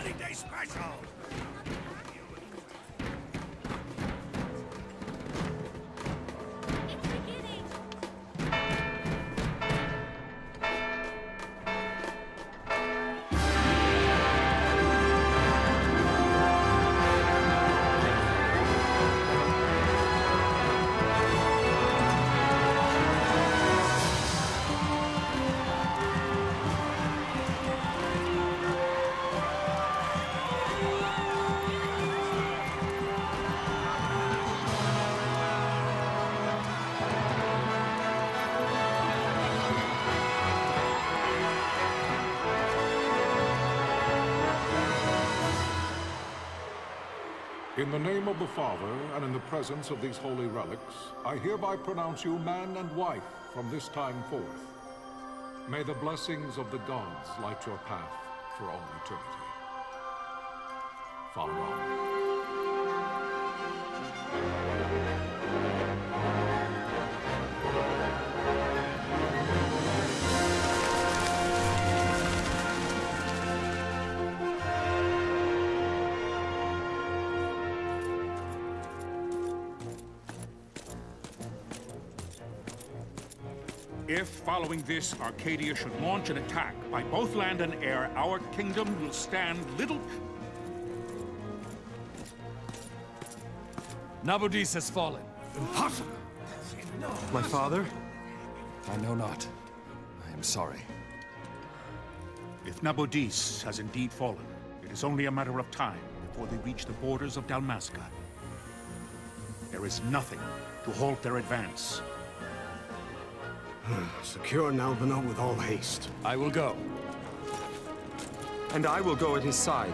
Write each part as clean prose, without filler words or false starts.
Wedding Day Special! It's beginning! In the name of the Father, and in the presence of these holy relics, I hereby pronounce you man and wife from this time forth. May the blessings of the gods light your path for all eternity. Farewell. If, following this, Arcadia should launch an attack by both land and air, our kingdom will stand little... Nabudis has fallen. Impossible! My father? I know not. I am sorry. If Nabudis has indeed fallen, it is only a matter of time before they reach the borders of Dalmasca. There is nothing to halt their advance. Secure Nalbano with all haste. I will go. And I will go at his side.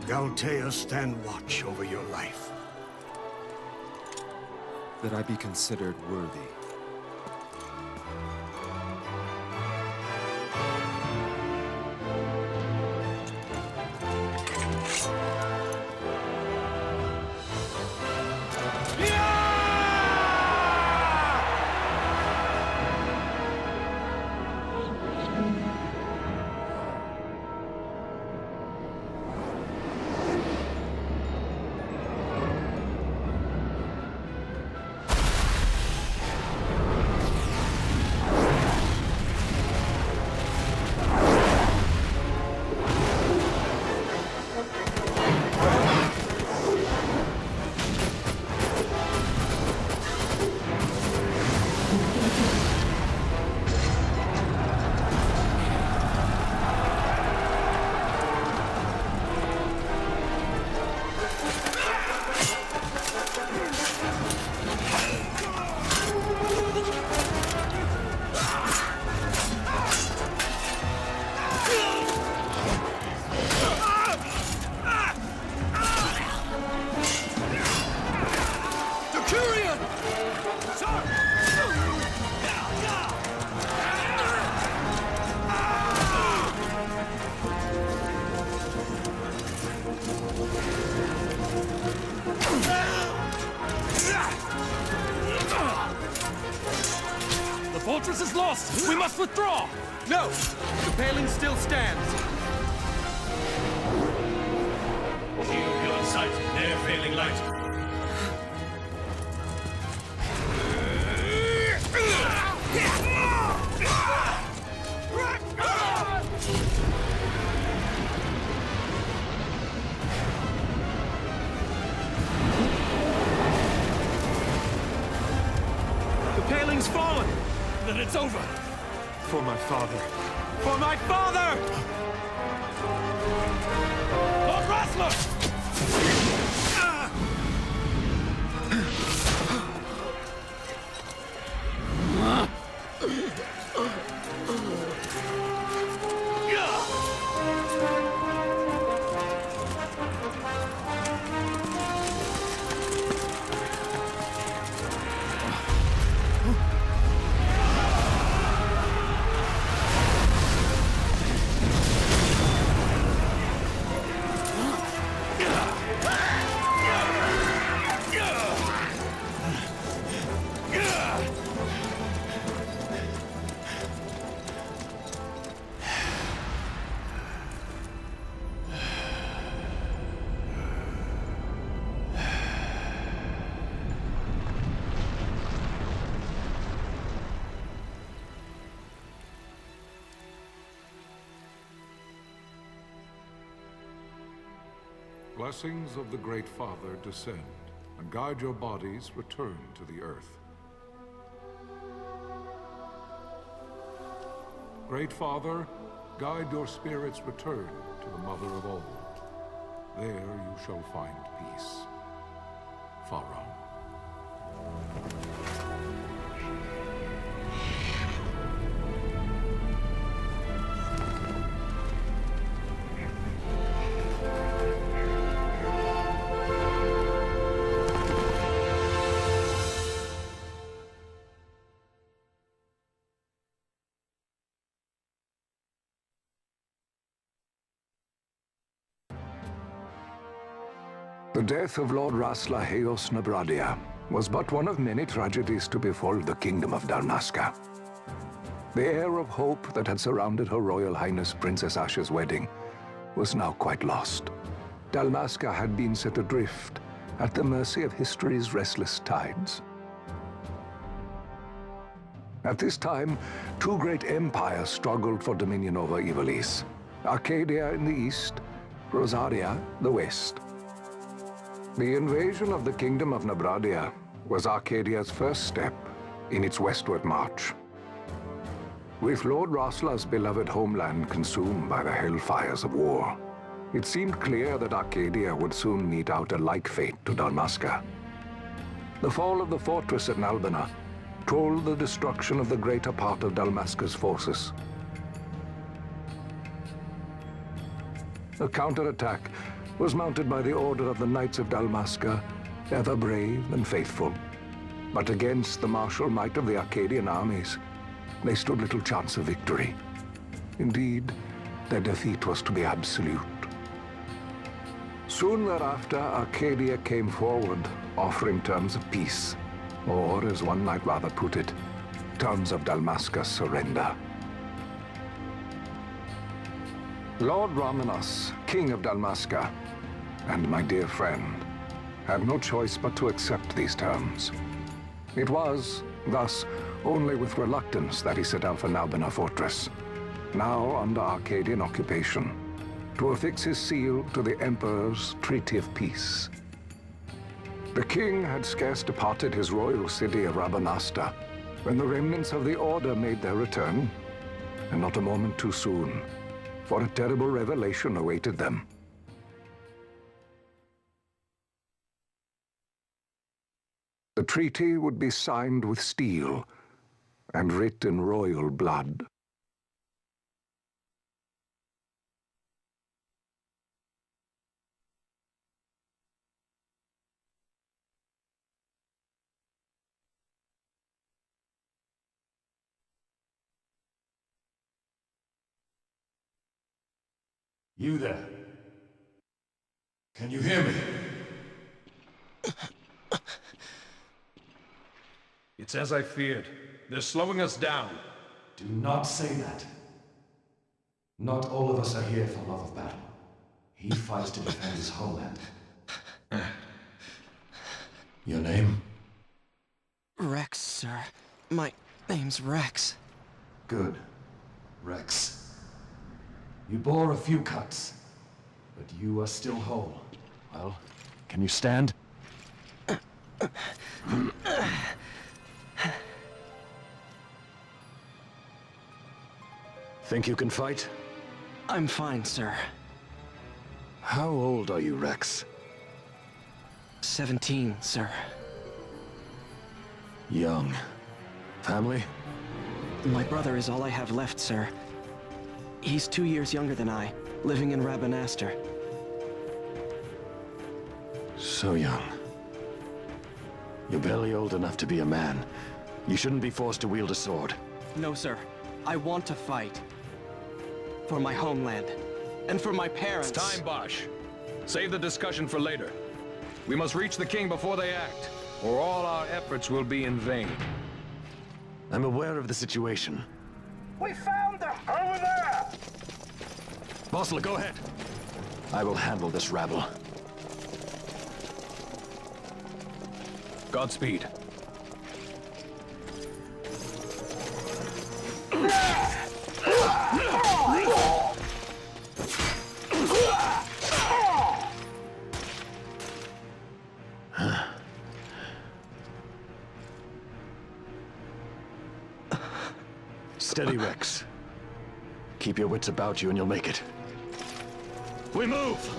Galtea, stand watch over your life. That I be considered worthy. The fortress is lost! We must withdraw! No! The paling still stands! Shield hill in sight, near failing light. The paling's fallen! Then it's over! For my father! For my father! Lord Wrestler! Blessings of the Great Father descend, and guide your bodies return to the earth. Great Father, guide your spirits return to the Mother of all. There you shall find peace. Pharaoh. The death of Lord Rozzaria Nabradia was but one of many tragedies to befall the kingdom of Dalmasca. The air of hope that had surrounded Her Royal Highness Princess Ashe's wedding was now quite lost. Dalmasca had been set adrift at the mercy of history's restless tides. At this time, two great empires struggled for dominion over Ivalice: Arcadia in the east, Rozzaria the west. The invasion of the Kingdom of Nabradia was Arcadia's first step in its westward march. With Lord Roslah's beloved homeland consumed by the hellfires of war, it seemed clear that Arcadia would soon mete out a like fate to Dalmasca. The fall of the fortress at Nalbina told the destruction of the greater part of Dalmasca's forces. A counterattack was mounted by the order of the Knights of Dalmasca, ever brave and faithful. But against the martial might of the Arcadian armies, they stood little chance of victory. Indeed, their defeat was to be absolute. Soon thereafter, Arcadia came forward, offering terms of peace, or, as one might rather put it, terms of Dalmasca's surrender. Lord Ramanas, King of Dalmasca, and my dear friend, had no choice but to accept these terms. It was, thus, only with reluctance that he set out for Nalbina Fortress, now under Arcadian occupation, to affix his seal to the Emperor's Treaty of Peace. The king had scarce departed his royal city of Rabanasta when the remnants of the Order made their return, and not a moment too soon, for a terrible revelation awaited them. The treaty would be signed with steel and writ in royal blood. You there? Can you hear me? It's as I feared. They're slowing us down. Do not say that. Not all of us are here for love of battle. He fights to defend his homeland. Your name? Reks, sir. My name's Reks. Good. Reks. You bore a few cuts, but you are still whole. Well, can you stand? Think you can fight? I'm fine, sir. How old are you, Reks? 17, sir. Young. Family? My brother is all I have left, sir. He's 2 years younger than I, living in Rabanasta. So young. You're barely old enough to be a man. You shouldn't be forced to wield a sword. No, sir. I want to fight. For my homeland. And for my parents. It's time, Basch. Save the discussion for later. We must reach the king before they act, or all our efforts will be in vain. I'm aware of the situation. We found them! Over there! Bossla, go ahead. I will handle this rabble. Godspeed. Steady, Reks. Keep your wits about you and you'll make it. We move!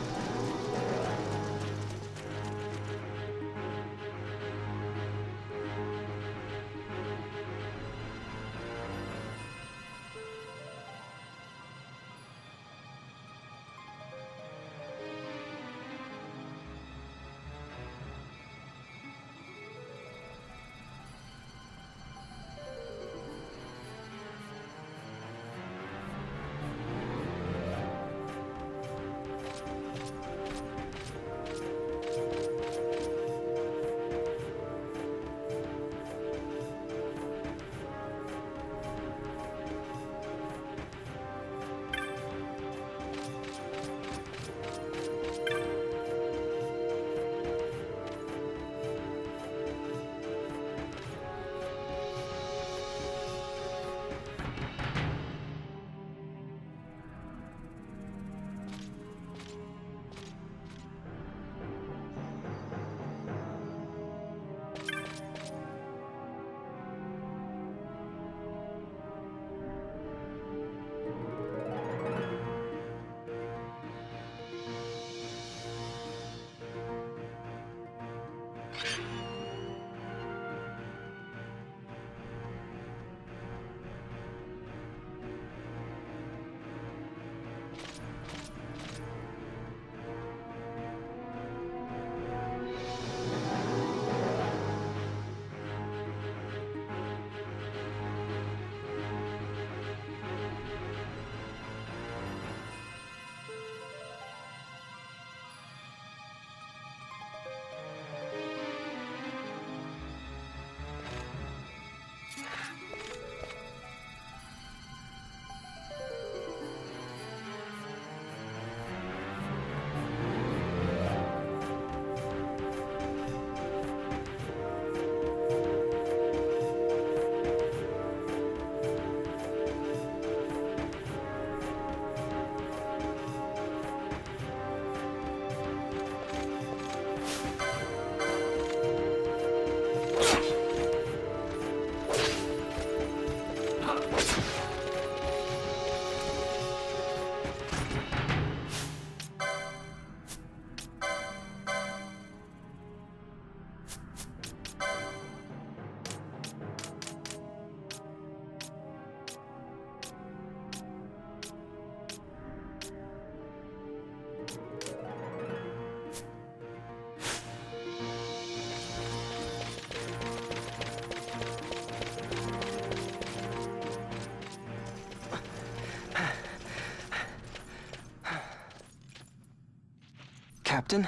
Captain?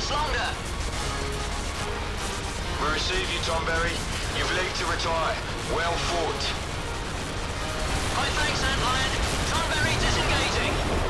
last longer. We receive you, Tomberry. You've leave to retire. Well fought. My thanks, Antlion. Thornberry disengaging.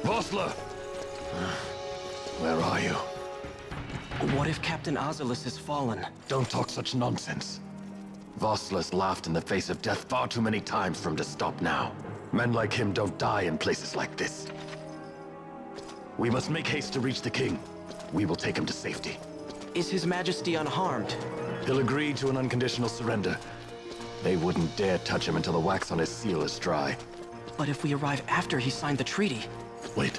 Vossler! Where are you? What if Captain Ivalice has fallen? Don't talk such nonsense. Vossler's laughed in the face of death far too many times for him to stop now. Men like him don't die in places like this. We must make haste to reach the king. We will take him to safety. Is His Majesty unharmed? He'll agree to an unconditional surrender. They wouldn't dare touch him until the wax on his seal is dry. But if we arrive after he signed the treaty... Wait.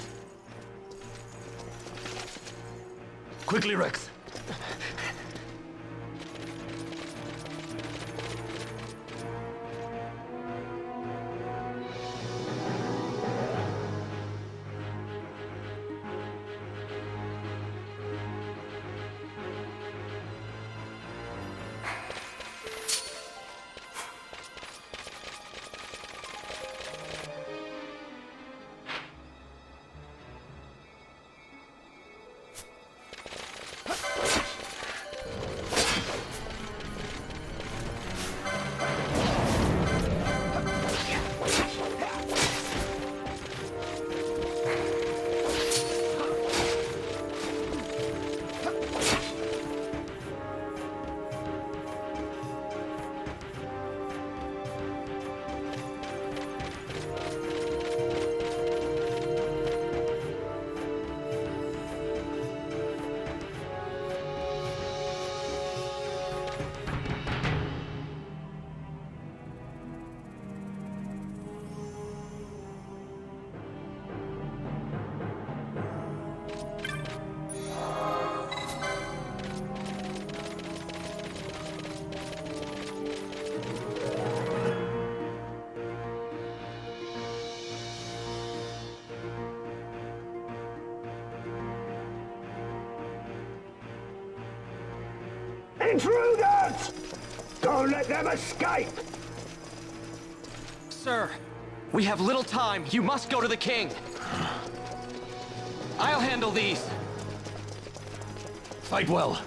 Quickly, Reks! Intruders! Don't let them escape! Sir, we have little time. You must go to the king. I'll handle these. Fight well.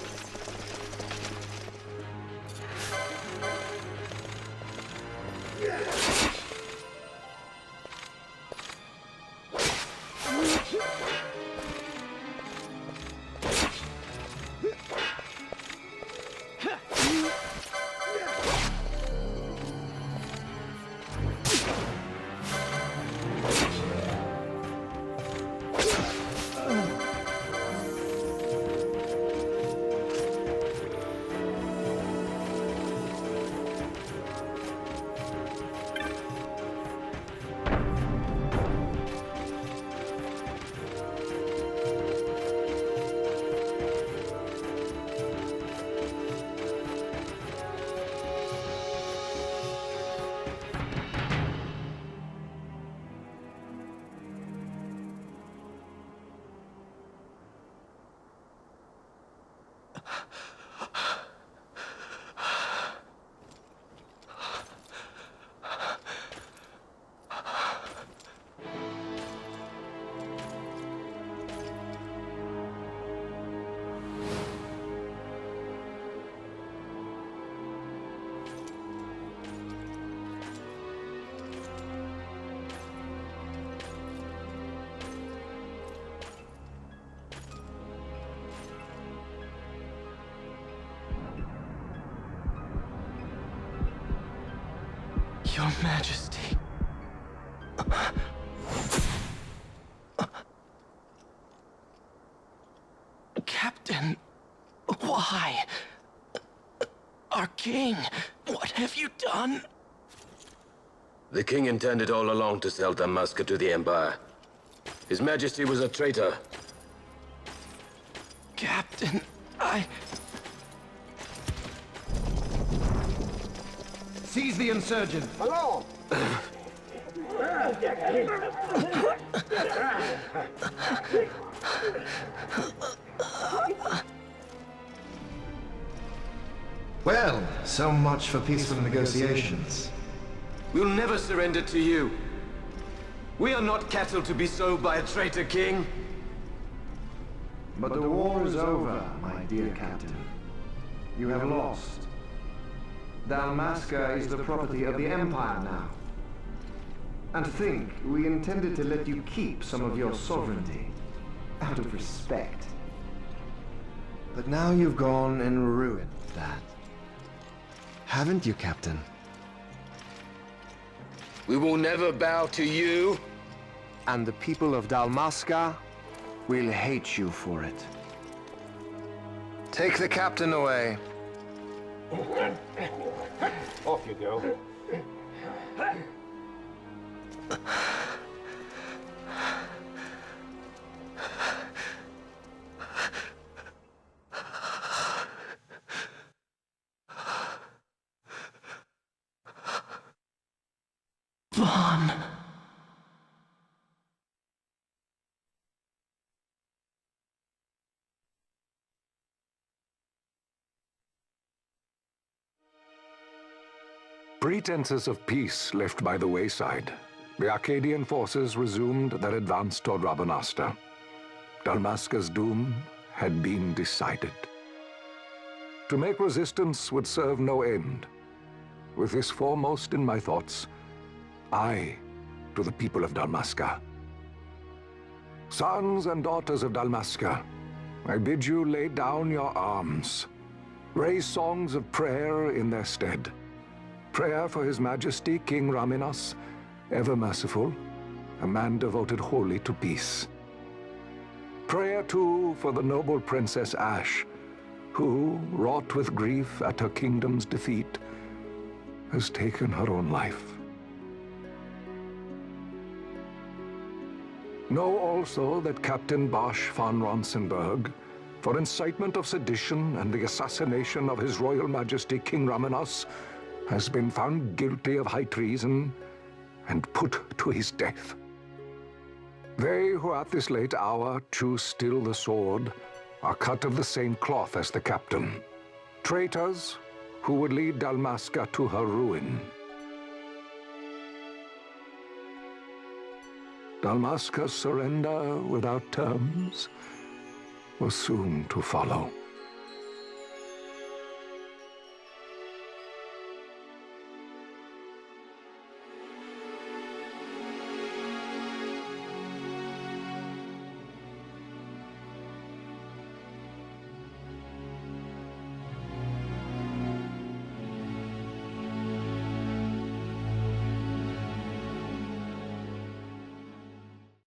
Your Majesty. Captain, why? Our king, what have you done? The king intended all along to sell Dalmasca to the Empire. His Majesty was a traitor. Captain, Seize the insurgent! Along! Well, so much for peaceful negotiations. We'll never surrender to you. We are not cattle to be sold by a traitor king. But the war is over, my dear Captain. You have lost. Dalmasca is the property of the Empire now. And think, we intended to let you keep some of your sovereignty, out of respect. But now you've gone and ruined that. Haven't you, Captain? We will never bow to you. And the people of Dalmasca will hate you for it. Take the captain away. Off you go. Vaughn. Pretenses of peace left by the wayside, the Arcadian forces resumed their advance toward Rabanasta. Dalmasca's doom had been decided. To make resistance would serve no end. With this foremost in my thoughts, I to the people of Dalmasca. Sons and daughters of Dalmasca, I bid you lay down your arms. Raise songs of prayer in their stead. Prayer for His Majesty King Raminas, ever merciful, a man devoted wholly to peace. Prayer, too, for the noble Princess Ash, who, wrought with grief at her kingdom's defeat, has taken her own life. Know also that Captain Basch von Ronsenberg, for incitement of sedition and the assassination of His Royal Majesty King Raminas, has been found guilty of high treason and put to his death. They who at this late hour choose still the sword are cut of the same cloth as the captain. Traitors who would lead Dalmasca to her ruin. Dalmasca's surrender without terms was soon to follow.